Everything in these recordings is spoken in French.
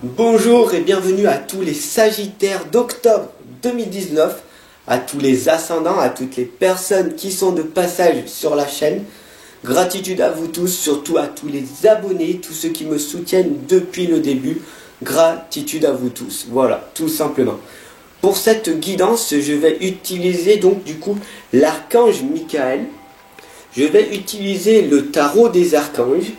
Bonjour et bienvenue à tous les Sagittaires d'octobre 2019, à tous les ascendants, à toutes les personnes qui sont de passage sur la chaîne. Gratitude à vous tous, surtout à tous les abonnés, tous ceux qui me soutiennent depuis le début. Gratitude à vous tous, voilà, tout simplement. Pour cette guidance, je vais utiliser donc du coup l'archange Michael. Je vais utiliser le tarot des archanges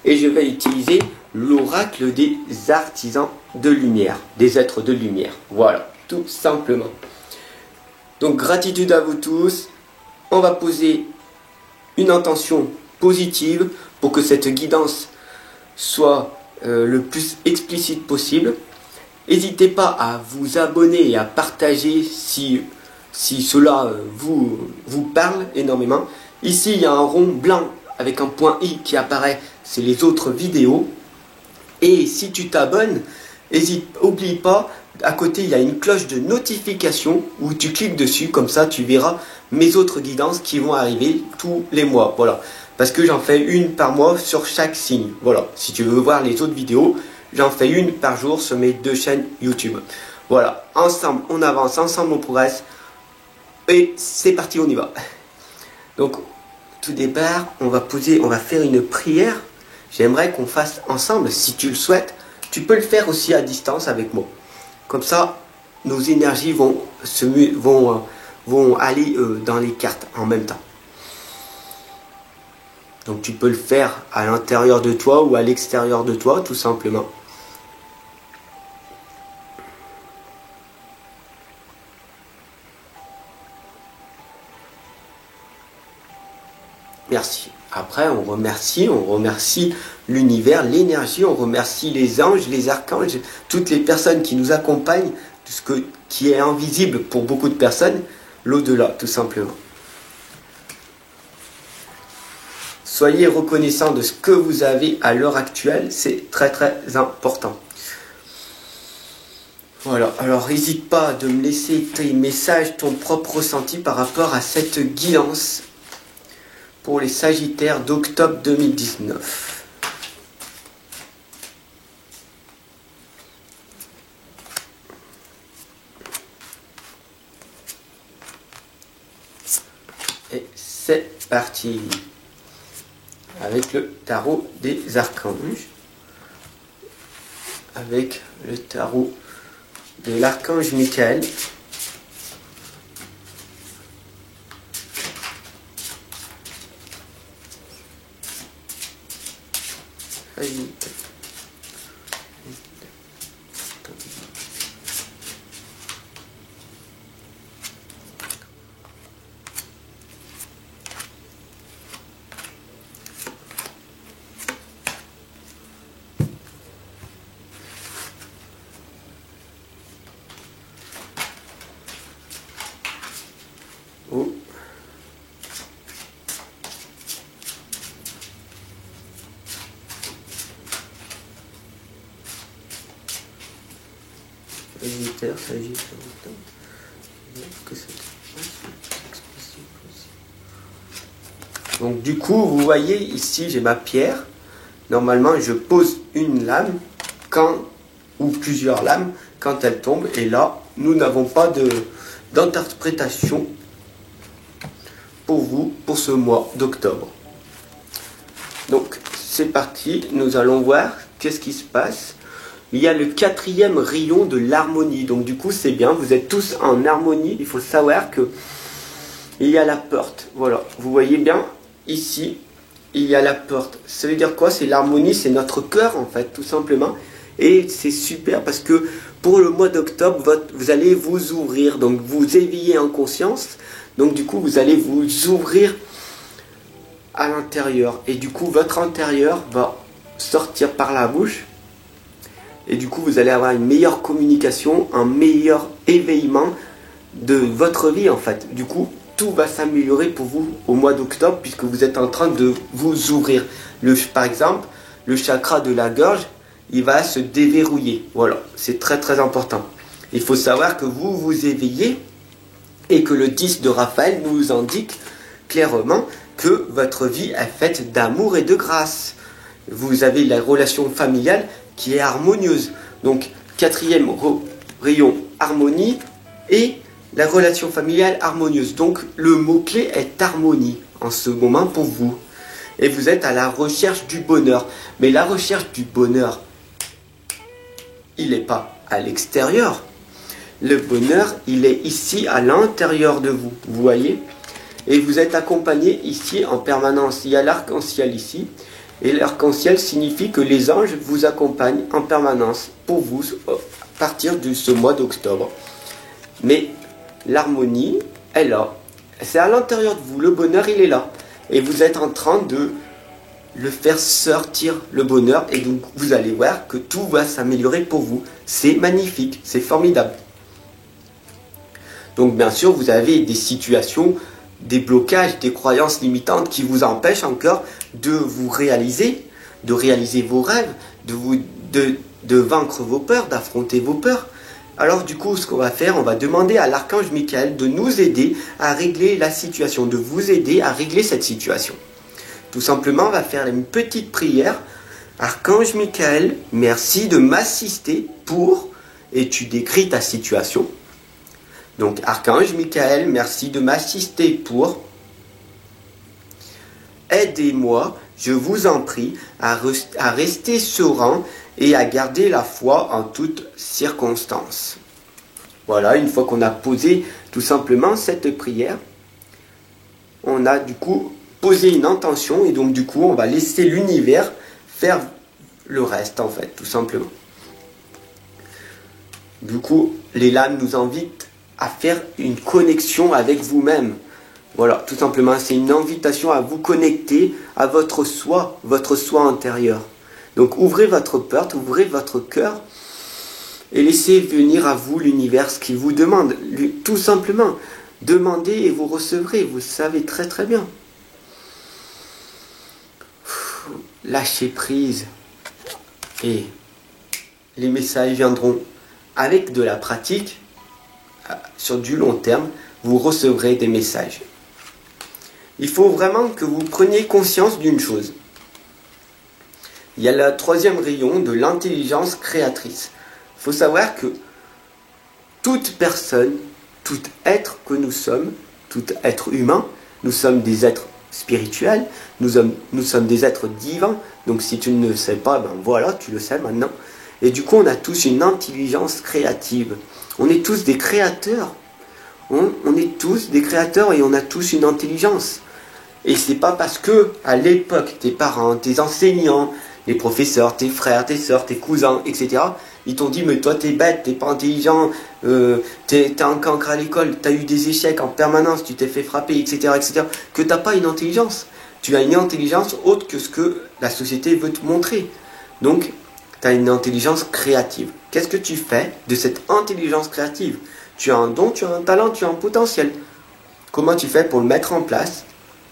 et je vais utiliser l'oracle des artisans de lumière, des êtres de lumière. Voilà, tout simplement. Donc gratitude à vous tous. On va poser une intention positive pour que cette guidance soit le plus explicite possible. N'hésitez pas à vous abonner et à partager si cela vous parle énormément. Ici, il y a un rond blanc avec un point I qui apparaît, c'est les autres vidéos. Et si tu t'abonnes, n'oublie pas, à côté il y a une cloche de notification où tu cliques dessus, comme ça tu verras mes autres guidances qui vont arriver tous les mois. Voilà, parce que j'en fais une par mois sur chaque signe. Voilà, si tu veux voir les autres vidéos, j'en fais une par jour sur mes 2 chaînes YouTube. Voilà, ensemble on avance, ensemble on progresse. Et c'est parti, on y va. Donc, tout départ, on va faire une prière. J'aimerais qu'on fasse ensemble, si tu le souhaites. Tu peux le faire aussi à distance avec moi. Comme ça, nos énergies vont aller dans les cartes en même temps. Donc tu peux le faire à l'intérieur de toi ou à l'extérieur de toi, tout simplement. Merci. Après, on remercie l'univers, l'énergie, on remercie les anges, les archanges, toutes les personnes qui nous accompagnent, tout ce qui est invisible pour beaucoup de personnes, l'au-delà, tout simplement. Soyez reconnaissants de ce que vous avez à l'heure actuelle, c'est très très important. Voilà, alors n'hésite pas de me laisser tes messages, ton propre ressenti par rapport à cette guidance pour les Sagittaires d'octobre 2019. Et c'est parti avec le tarot des archanges, avec le tarot de l'archange Michael. Oh. Donc du coup, vous voyez ici, j'ai ma pierre. Normalement, je pose une lame ou plusieurs lames quand elles tombent. Et là, nous n'avons pas d'interprétation pour vous pour ce mois d'octobre. Donc c'est parti, nous allons voir qu'est-ce qui se passe. Il y a le 4e rayon de l'harmonie, donc du coup c'est bien, vous êtes tous en harmonie. Il faut savoir que il y a la porte, voilà, vous voyez bien ici il y a la porte. Ça veut dire quoi? C'est l'harmonie, c'est notre cœur en fait, tout simplement. Et c'est super parce que pour le mois d'octobre, vous allez vous ouvrir, donc vous éveillez en conscience. Donc du coup vous allez vous ouvrir à l'intérieur. Et du coup votre intérieur va sortir par la bouche. Et du coup vous allez avoir une meilleure communication, un meilleur éveillement de votre vie en fait. Du coup tout va s'améliorer pour vous au mois d'octobre puisque vous êtes en train de vous ouvrir. Par exemple, le chakra de la gorge, il va se déverrouiller. Voilà, c'est très très important. Il faut savoir que vous vous éveillez et que le 10 de Raphaël nous indique clairement que votre vie est faite d'amour et de grâce. Vous avez la relation familiale qui est harmonieuse. Donc, quatrième rayon, harmonie et la relation familiale harmonieuse. Donc, le mot-clé est harmonie en ce moment pour vous. Et vous êtes à la recherche du bonheur. Mais la recherche du bonheur, il n'est pas à l'extérieur. Le bonheur, il est ici à l'intérieur de vous. Vous voyez? Et vous êtes accompagné ici en permanence. Il y a l'arc-en-ciel ici. Et l'arc-en-ciel signifie que les anges vous accompagnent en permanence pour vous à partir de ce mois d'octobre. Mais l'harmonie est là. C'est à l'intérieur de vous. Le bonheur, il est là. Et vous êtes en train de le faire sortir, le bonheur. Et donc, vous allez voir que tout va s'améliorer pour vous. C'est magnifique. C'est formidable. Donc, bien sûr, vous avez des situations, des blocages, des croyances limitantes qui vous empêchent encore de vous réaliser, de réaliser vos rêves, de vaincre vos peurs, d'affronter vos peurs. Alors du coup, ce qu'on va faire, on va demander à l'archange Michael de nous aider à régler la situation, de vous aider à régler cette situation. Tout simplement, on va faire une petite prière. Archange Michael, merci de m'assister pour, et tu décris ta situation. Donc, Archange Michael, merci de m'assister pour. Aidez-moi, je vous en prie, à rester serein et à garder la foi en toutes circonstances. Voilà, une fois qu'on a posé tout simplement cette prière, on a du coup posé une intention et donc du coup on va laisser l'univers faire le reste en fait, tout simplement. Du coup, les lames nous invitent à faire une connexion avec vous-même. Voilà, tout simplement, c'est une invitation à vous connecter à votre soi intérieur. Donc ouvrez votre porte, ouvrez votre cœur et laissez venir à vous l'univers qui vous demande. Tout simplement, demandez et vous recevrez, vous savez très très bien. Lâchez prise et les messages viendront avec de la pratique. Sur du long terme, vous recevrez des messages. Il faut vraiment que vous preniez conscience d'une chose. Il y a le troisième rayon de l'intelligence créatrice. Il faut savoir que toute personne, tout être que nous sommes, tout être humain, nous sommes des êtres spirituels, nous sommes des êtres divins. Donc si tu ne le sais pas, ben voilà, tu le sais maintenant. Et du coup, on a tous une intelligence créative. On est tous des créateurs. On est tous des créateurs et on a tous une intelligence. Et c'est pas parce que, à l'époque, tes parents, tes enseignants, les professeurs, tes frères, tes sœurs, tes cousins, etc., ils t'ont dit, mais toi t'es bête, t'es pas intelligent, t'es un cancre à l'école, t'as eu des échecs en permanence, tu t'es fait frapper, etc., que t'as pas une intelligence. Tu as une intelligence autre que ce que la société veut te montrer. Donc, tu as une intelligence créative. Qu'est-ce que tu fais de cette intelligence créative? Tu as un don, tu as un talent, tu as un potentiel. Comment tu fais pour le mettre en place?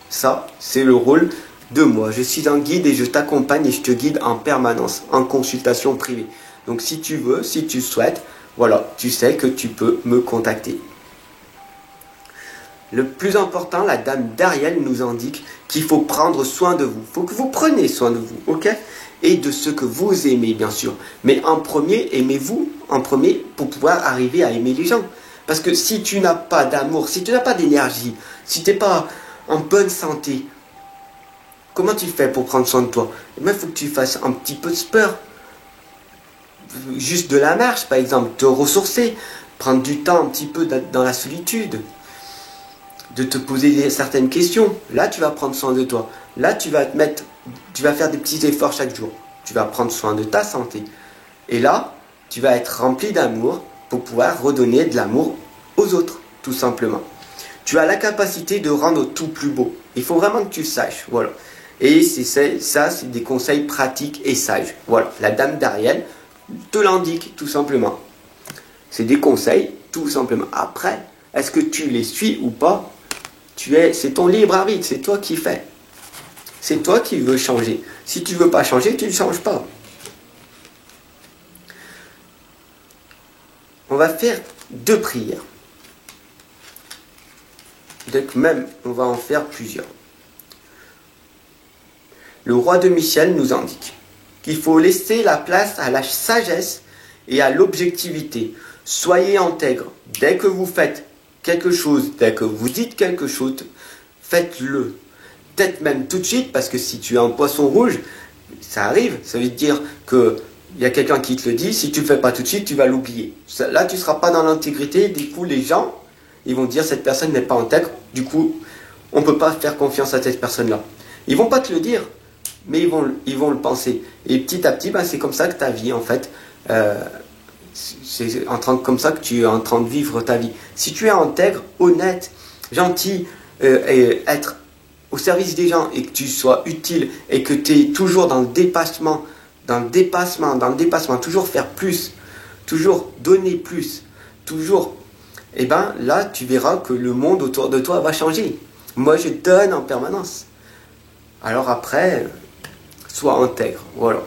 Ça, c'est le rôle de moi. Je suis un guide et je t'accompagne et je te guide en permanence, en consultation privée. Donc si tu veux, si tu souhaites, voilà, tu sais que tu peux me contacter. Le plus important, la dame d'Ariel nous indique qu'il faut prendre soin de vous. Il faut que vous preniez soin de vous, ok? Et de ce que vous aimez, bien sûr. Mais en premier, aimez-vous en premier pour pouvoir arriver à aimer les gens. Parce que si tu n'as pas d'amour, si tu n'as pas d'énergie, si tu n'es pas en bonne santé, comment tu fais pour prendre soin de toi? Il faut que tu fasses un petit peu de sport. Juste de la marche, par exemple. Te ressourcer. Prendre du temps un petit peu dans la solitude. De te poser certaines questions. Là, tu vas prendre soin de toi. Là, tu vas faire des petits efforts chaque jour. Tu vas prendre soin de ta santé. Et là, tu vas être rempli d'amour pour pouvoir redonner de l'amour aux autres, tout simplement. Tu as la capacité de rendre tout plus beau. Il faut vraiment que tu le saches. Voilà. Et ça, c'est des conseils pratiques et sages. Voilà. La dame d'Ariel te l'indique, tout simplement. C'est des conseils, tout simplement. Après, est-ce que tu les suis ou pas? C'est ton libre arbitre, c'est toi qui fais. C'est toi qui veux changer. Si tu ne veux pas changer, tu ne changes pas. On va faire 2 prières. Donc même, on va en faire plusieurs. Le roi de Michel nous indique qu'il faut laisser la place à la sagesse et à l'objectivité. Soyez intègre. Dès que vous faites quelque chose, dès que vous dites quelque chose, faites-le. Peut-être même tout de suite, parce que si tu es un poisson rouge, ça arrive. Ça veut dire que il y a quelqu'un qui te le dit, si tu ne le fais pas tout de suite, tu vas l'oublier. Là, tu ne seras pas dans l'intégrité. Du coup, les gens, ils vont dire cette personne n'est pas intègre. Du coup, on ne peut pas faire confiance à cette personne-là. Ils vont pas te le dire, mais ils vont le penser. Et petit à petit, ben, c'est comme ça que ta vie, en fait, c'est comme ça que tu es en train de vivre ta vie. Si tu es intègre, honnête, gentil, et être au service des gens et que tu sois utile et que tu es toujours dans le dépassement, toujours faire plus, toujours donner plus, toujours, et ben là tu verras que le monde autour de toi va changer. Moi je donne en permanence. Alors après, sois intègre. Voilà.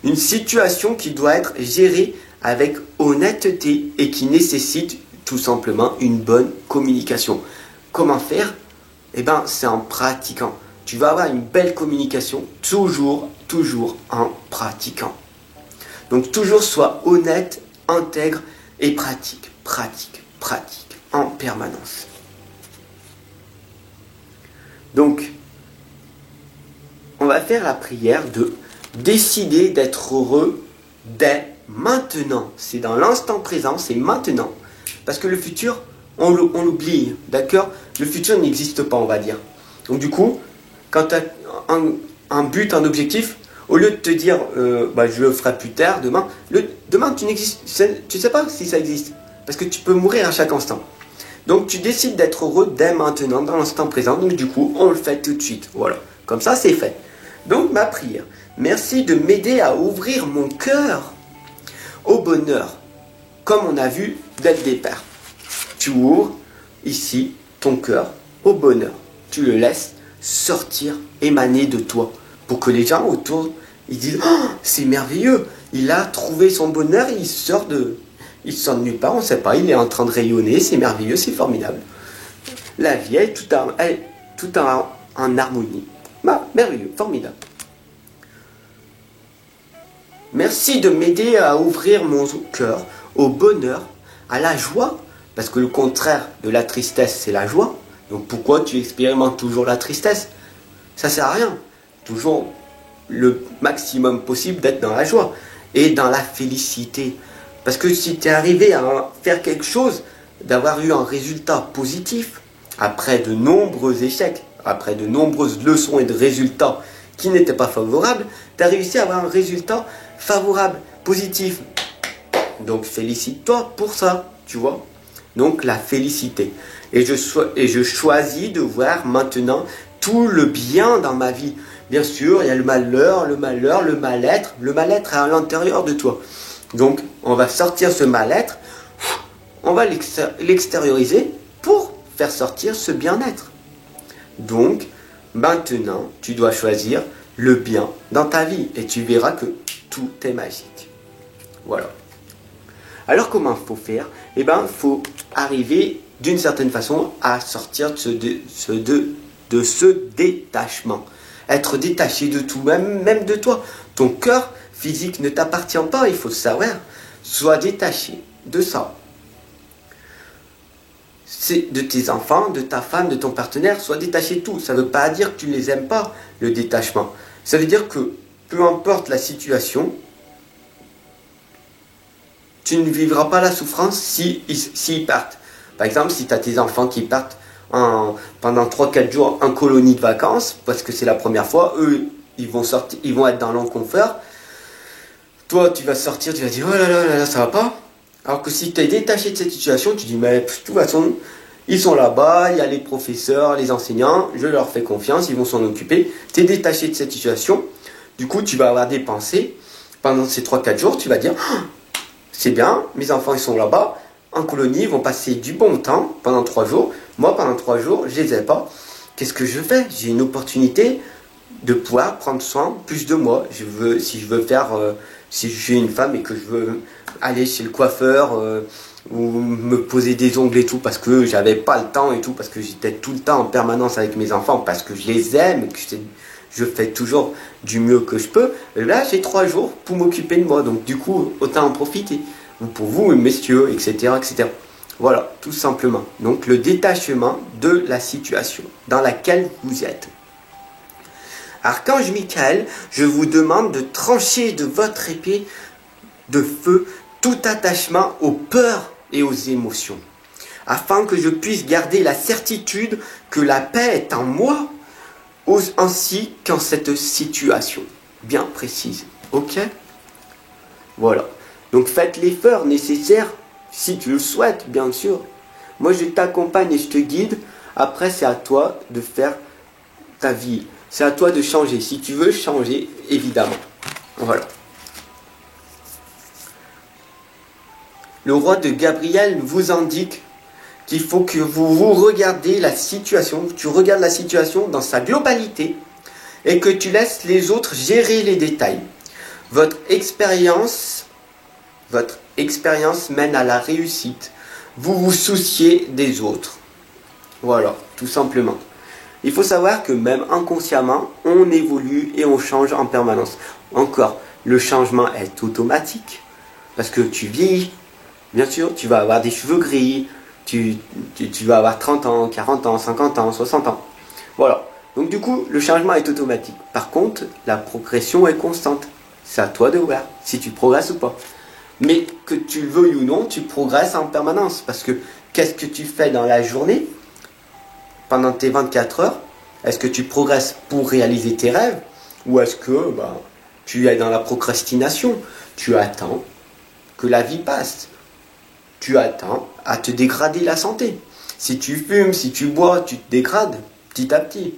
Une situation qui doit être gérée avec honnêteté et qui nécessite tout simplement une bonne communication. Comment faire? Eh ben, c'est en pratiquant. Tu vas avoir une belle communication toujours en pratiquant. Donc toujours sois honnête, intègre et pratique en permanence. Donc, on va faire la prière de décider d'être heureux dès maintenant. C'est dans l'instant présent, c'est maintenant. Parce que le futur, on l'oublie, d'accord? Le futur n'existe pas, on va dire. Donc du coup, quand tu as un but, un objectif, au lieu de te dire je le ferai plus tard, demain, demain tu ne sais pas si ça existe. Parce que tu peux mourir à chaque instant. Donc tu décides d'être heureux dès maintenant, dans l'instant présent. Donc du coup, on le fait tout de suite. Voilà. Comme ça, c'est fait. Donc ma prière. Merci de m'aider à ouvrir mon cœur au bonheur. Comme on a vu dès le départ. Tu ouvres ici ton cœur au bonheur. Tu le laisses sortir, émaner de toi. Pour que les gens autour, ils disent oh, c'est merveilleux. Il a trouvé son bonheur et il sort de nulle part, on ne sait pas, il est en train de rayonner, c'est merveilleux, c'est formidable. La vie est tout en harmonie. Merveilleux, formidable. Merci de m'aider à ouvrir mon cœur au bonheur, à la joie, parce que le contraire de la tristesse, c'est la joie. Donc pourquoi tu expérimentes toujours la tristesse? Ça sert à rien. Toujours le maximum possible d'être dans la joie et dans la félicité. Parce que si tu es arrivé à faire quelque chose, d'avoir eu un résultat positif, après de nombreux échecs, après de nombreuses leçons et de résultats qui n'étaient pas favorables, tu as réussi à avoir un résultat favorable, positif. Donc félicite-toi pour ça, tu vois. Donc la félicité. Et je choisis de voir maintenant tout le bien dans ma vie. Bien sûr, il y a le malheur, le mal-être. Le mal-être est à l'intérieur de toi. Donc, on va sortir ce mal-être, on va l'extérioriser pour faire sortir ce bien-être. Donc, maintenant, tu dois choisir le bien dans ta vie et tu verras que tout est magique. Voilà. Alors, comment il faut faire? Eh bien, il faut arriver d'une certaine façon à sortir de ce détachement. Être détaché de tout, même de toi. Ton cœur physique ne t'appartient pas, il faut le savoir. Sois détaché de ça. C'est de tes enfants, de ta femme, de ton partenaire, sois détaché de tout. Ça ne veut pas dire que tu ne les aimes pas, le détachement. Ça veut dire que peu importe la situation, tu ne vivras pas la souffrance s'ils partent. Par exemple, si tu as tes enfants qui partent pendant 3-4 jours en colonie de vacances, parce que c'est la première fois, eux, ils vont être dans l'inconfort. Toi, tu vas sortir, tu vas dire, oh là, ça va pas. Alors que si tu es détaché de cette situation, tu dis, mais de toute façon, ils sont là-bas, il y a les professeurs, les enseignants, je leur fais confiance, ils vont s'en occuper. Tu es détaché de cette situation, du coup, tu vas avoir des pensées. Pendant ces 3-4 jours, tu vas dire, oh, c'est bien, mes enfants, ils sont là-bas, en colonie, ils vont passer du bon temps pendant 3 jours. Moi, pendant 3 jours, je les ai pas. Qu'est-ce que je fais? J'ai une opportunité de pouvoir prendre soin plus de moi. Si je suis une femme et que je veux aller chez le coiffeur ou me poser des ongles et tout parce que j'avais pas le temps et tout, parce que j'étais tout le temps en permanence avec mes enfants, parce que je les aime, que je fais toujours du mieux que je peux, et là j'ai 3 jours pour m'occuper de moi, donc du coup autant en profiter. ou pour vous, messieurs, etc., etc. Voilà, tout simplement. Donc le détachement de la situation dans laquelle vous êtes. Archange Michael, je vous demande de trancher de votre épée de feu tout attachement aux peurs et aux émotions, afin que je puisse garder la certitude que la paix est en moi, ainsi qu'en cette situation bien précise. Ok? Voilà. Donc faites l'effort nécessaire, si tu le souhaites, bien sûr. Moi, je t'accompagne et je te guide. Après, c'est à toi de faire ta vie. C'est à toi de changer. Si tu veux changer, évidemment. Voilà. Le roi de Gabriel vous indique qu'il faut que vous regardez la situation, tu regardes la situation dans sa globalité et que tu laisses les autres gérer les détails. Votre expérience mène à la réussite. Vous vous souciez des autres. Voilà, tout simplement. Il faut savoir que même inconsciemment, on évolue et on change en permanence. Encore, le changement est automatique parce que tu vieillis. Bien sûr, tu vas avoir des cheveux gris, tu vas avoir 30 ans, 40 ans, 50 ans, 60 ans. Voilà. Donc du coup, le changement est automatique. Par contre, la progression est constante. C'est à toi de voir si tu progresses ou pas. Mais que tu le veuilles ou non, tu progresses en permanence. Parce que qu'est-ce que tu fais dans la journée, pendant tes 24 heures? Est-ce que tu progresses pour réaliser tes rêves? Ou est-ce que tu es dans la procrastination? Tu attends que la vie passe. Tu attends à te dégrader la santé. Si tu fumes, si tu bois, tu te dégrades petit à petit.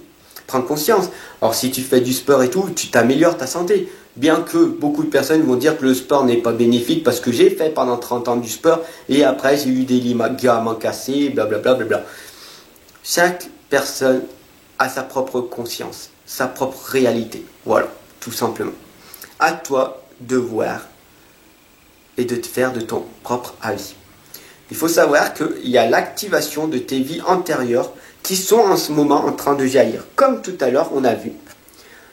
Prends conscience. Alors si tu fais du sport et tout, tu t'améliores ta santé. Bien que beaucoup de personnes vont dire que le sport n'est pas bénéfique parce que j'ai fait pendant 30 ans du sport et après j'ai eu des ligaments cassés, blablabla. Bla. Chaque personne a sa propre conscience, sa propre réalité. Voilà, tout simplement. À toi de voir et de te faire de ton propre avis. Il faut savoir qu'il y a l'activation de tes vies antérieures qui sont en ce moment en train de jaillir. Comme tout à l'heure, on a vu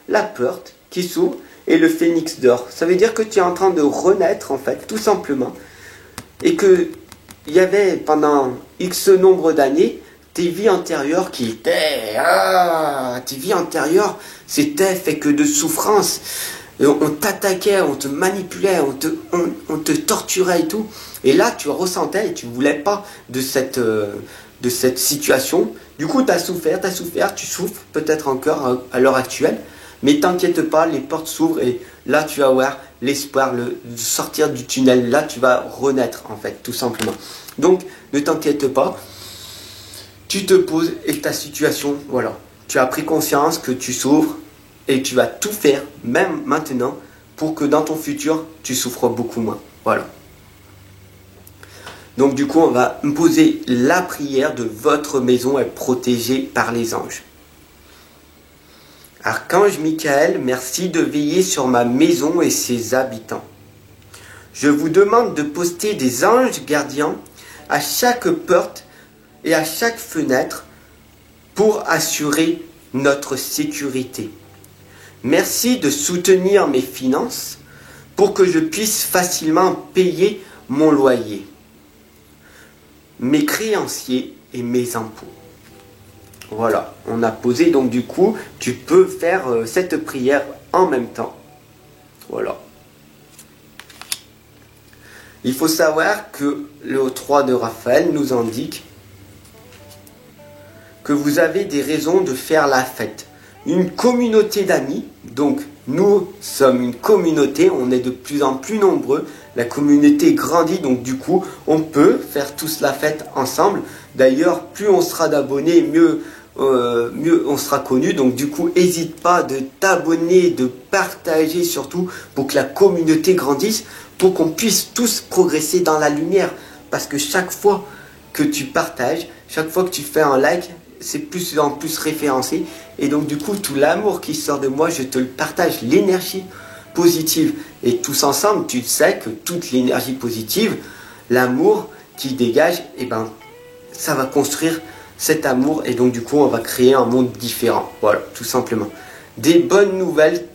la porte qui s'ouvre et le phénix d'or. Ça veut dire que tu es en train de renaître, en fait, tout simplement. Et qu'il y avait pendant X nombre d'années tes vies antérieures qui étaient... tes vies antérieures, c'était fait que de souffrance. On t'attaquait, on te manipulait, on te torturait et tout. Et là, tu ressentais et tu voulais pas de cette situation. Du coup, tu as souffert, tu souffres peut-être encore à l'heure actuelle. Mais t'inquiète pas, les portes s'ouvrent et là, tu vas avoir l'espoir de sortir du tunnel. Là, tu vas renaître, en fait, tout simplement. Donc, ne t'inquiète pas. Tu te poses et ta situation, voilà. Tu as pris conscience que tu souffres. Et tu vas tout faire, même maintenant, pour que dans ton futur, tu souffres beaucoup moins. Voilà. Donc du coup, on va me poser la prière de votre maison est protégée par les anges. Archange Michael, merci de veiller sur ma maison et ses habitants. Je vous demande de poster des anges gardiens à chaque porte et à chaque fenêtre pour assurer notre sécurité. Merci de soutenir mes finances pour que je puisse facilement payer mon loyer, mes créanciers et mes impôts. Voilà, on a posé donc du coup, tu peux faire cette prière en même temps. Voilà. Il faut savoir que le 3 de Raphaël nous indique que vous avez des raisons de faire la fête. Une communauté d'amis, donc nous sommes une communauté, on est de plus en plus nombreux, la communauté grandit, donc du coup on peut faire tous la fête ensemble. D'ailleurs, plus on sera d'abonnés, mieux on sera connu, donc du coup n'hésite pas de t'abonner, de partager surtout pour que la communauté grandisse, pour qu'on puisse tous progresser dans la lumière, parce que chaque fois que tu partages, chaque fois que tu fais un like, c'est plus en plus référencé et donc du coup tout l'amour qui sort de moi je te le partage, l'énergie positive et tous ensemble tu sais que toute l'énergie positive, l'amour qui dégage, et ben ça va construire cet amour et donc du coup on va créer un monde différent. Voilà, tout simplement. Des bonnes nouvelles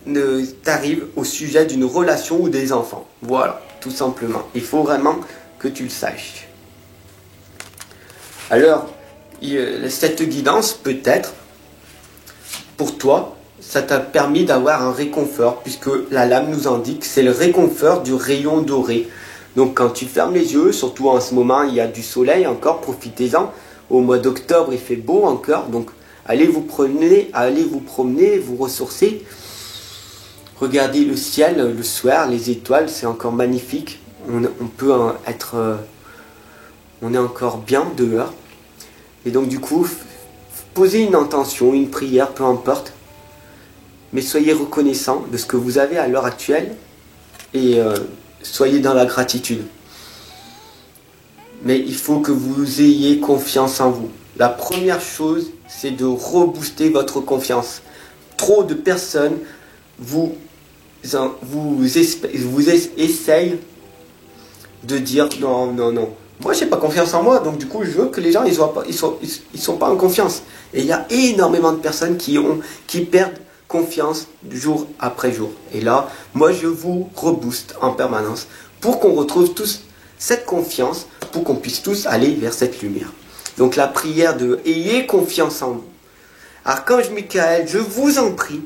t'arrivent au sujet d'une relation ou des enfants. Voilà. tout simplement. Il faut vraiment que tu le saches. Alors, cette guidance, peut-être, pour toi, ça t'a permis d'avoir un réconfort, puisque la lame nous indique que c'est le réconfort du rayon doré. Donc quand tu fermes les yeux, surtout en ce moment, il y a du soleil encore, profitez-en. Au mois d'octobre, il fait beau encore, donc allez vous promener, vous ressourcer. Regardez le ciel, le soir, les étoiles, c'est encore magnifique. On peut on est encore bien dehors. Et donc du coup, posez une intention, une prière, peu importe. Mais soyez reconnaissant de ce que vous avez à l'heure actuelle et soyez dans la gratitude. Mais il faut que vous ayez confiance en vous. La première chose, c'est de rebooster votre confiance. Trop de personnes vous essayent de dire non, non, non. Moi, j'ai pas confiance en moi, donc du coup, je veux que les gens, ils sont pas en confiance. Et il y a énormément de personnes qui perdent confiance jour après jour. Et là, moi, je vous rebooste en permanence pour qu'on retrouve tous cette confiance, pour qu'on puisse tous aller vers cette lumière. Donc la prière de « Ayez confiance en vous ». Archange Michael, je vous en prie,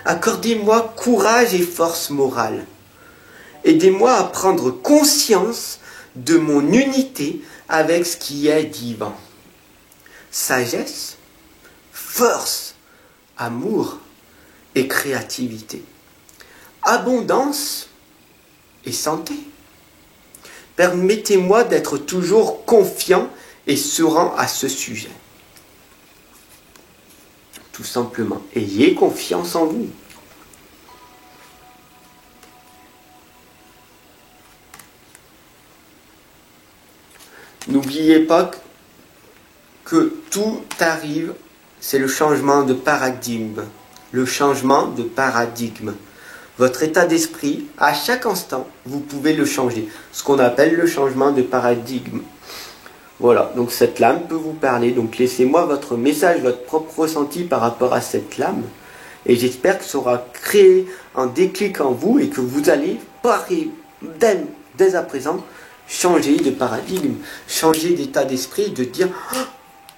accordez-moi courage et force morale. Aidez-moi à prendre conscience de mon unité avec ce qui est divin. Sagesse, force, amour et créativité. Abondance et santé. Permettez-moi d'être toujours confiant et serein à ce sujet. Tout simplement, ayez confiance en vous. N'oubliez pas que tout arrive, c'est le changement de paradigme. Le changement de paradigme. Votre état d'esprit, à chaque instant, vous pouvez le changer. Ce qu'on appelle le changement de paradigme. Voilà, donc cette lame peut vous parler. Donc laissez-moi votre message, votre propre ressenti par rapport à cette lame. Et j'espère que ça aura créé un déclic en vous et que vous allez, dès à présent, changer de paradigme, changer d'état d'esprit, de dire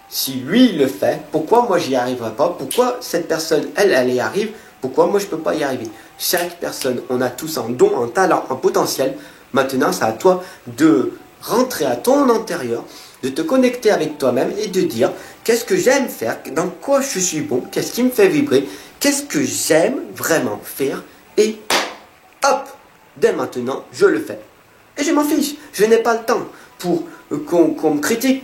si lui il le fait, pourquoi moi j'y arriverai pas? Pourquoi cette personne, elle y arrive? Pourquoi moi je ne peux pas y arriver? Chaque personne, on a tous un don, un talent, un potentiel. Maintenant, c'est à toi de rentrer à ton intérieur, de te connecter avec toi-même et de dire qu'est-ce que j'aime faire, dans quoi je suis bon, qu'est-ce qui me fait vibrer, qu'est-ce que j'aime vraiment faire et hop, dès maintenant, je le fais. Et je m'en fiche, je n'ai pas le temps pour qu'on me critique,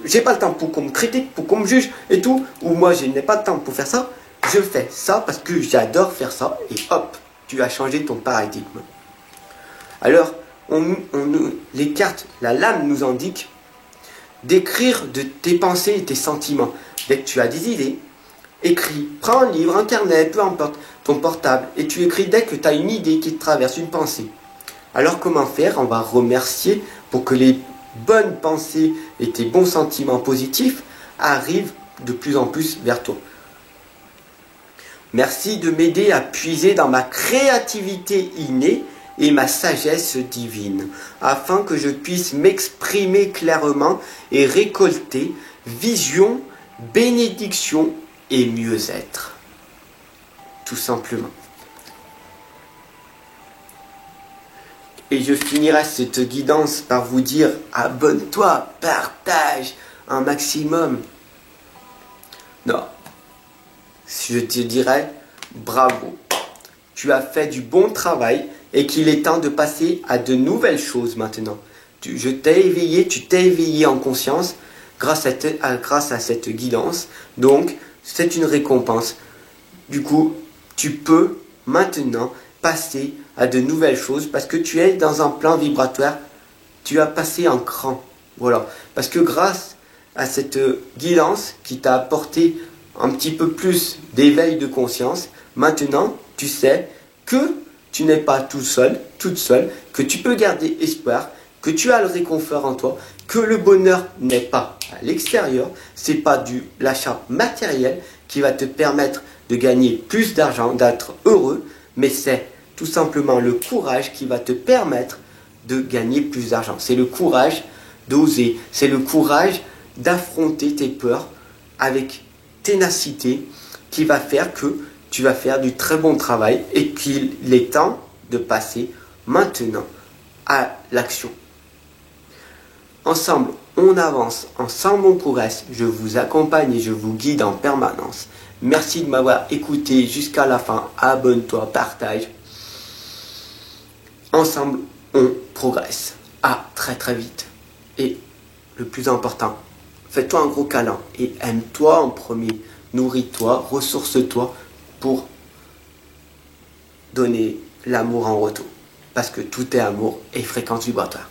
j'ai pas le temps pour qu'on me critique, pour qu'on me juge et tout, ou moi je n'ai pas le temps pour faire ça, je fais ça parce que j'adore faire ça et hop, tu as changé ton paradigme. Alors, les cartes, la lame nous indique d'écrire de tes pensées et tes sentiments. Dès que tu as des idées, écris, prends un livre, un carnet, peu importe, ton portable, et tu écris dès que tu as une idée qui te traverse, une pensée. Alors comment faire? On va remercier pour que les bonnes pensées et tes bons sentiments positifs arrivent de plus en plus vers toi. Merci de m'aider à puiser dans ma créativité innée et ma sagesse divine, afin que je puisse m'exprimer clairement et récolter vision, bénédiction et mieux-être. Tout simplement. Et je finirai cette guidance par vous dire, abonne-toi, partage un maximum. Non, je te dirais, bravo, tu as fait du bon travail et qu'il est temps de passer à de nouvelles choses maintenant. Je t'ai éveillé, tu t'es éveillé en conscience grâce à cette guidance. Donc, c'est une récompense. Du coup, tu peux maintenant passer à de nouvelles choses parce que tu es dans un plan vibratoire, tu as passé un cran. Voilà. Parce que grâce à cette guidance qui t'a apporté un petit peu plus d'éveil de conscience, maintenant tu sais que tu n'es pas tout seul, toute seule, que tu peux garder espoir, que tu as le réconfort en toi, que le bonheur n'est pas à l'extérieur, c'est pas l'achat matériel qui va te permettre de gagner plus d'argent, d'être heureux, mais c'est tout simplement le courage qui va te permettre de gagner plus d'argent. C'est le courage d'oser, c'est le courage d'affronter tes peurs avec ténacité qui va faire que tu vas faire du très bon travail et qu'il est temps de passer maintenant à l'action. Ensemble, on avance, ensemble on progresse, je vous accompagne et je vous guide en permanence. Merci de m'avoir écouté jusqu'à la fin, abonne-toi, partage. Ensemble, on progresse. À très très vite. Et le plus important, fais-toi un gros câlin et aime-toi en premier. Nourris-toi, ressource-toi pour donner l'amour en retour. Parce que tout est amour et fréquence vibratoire.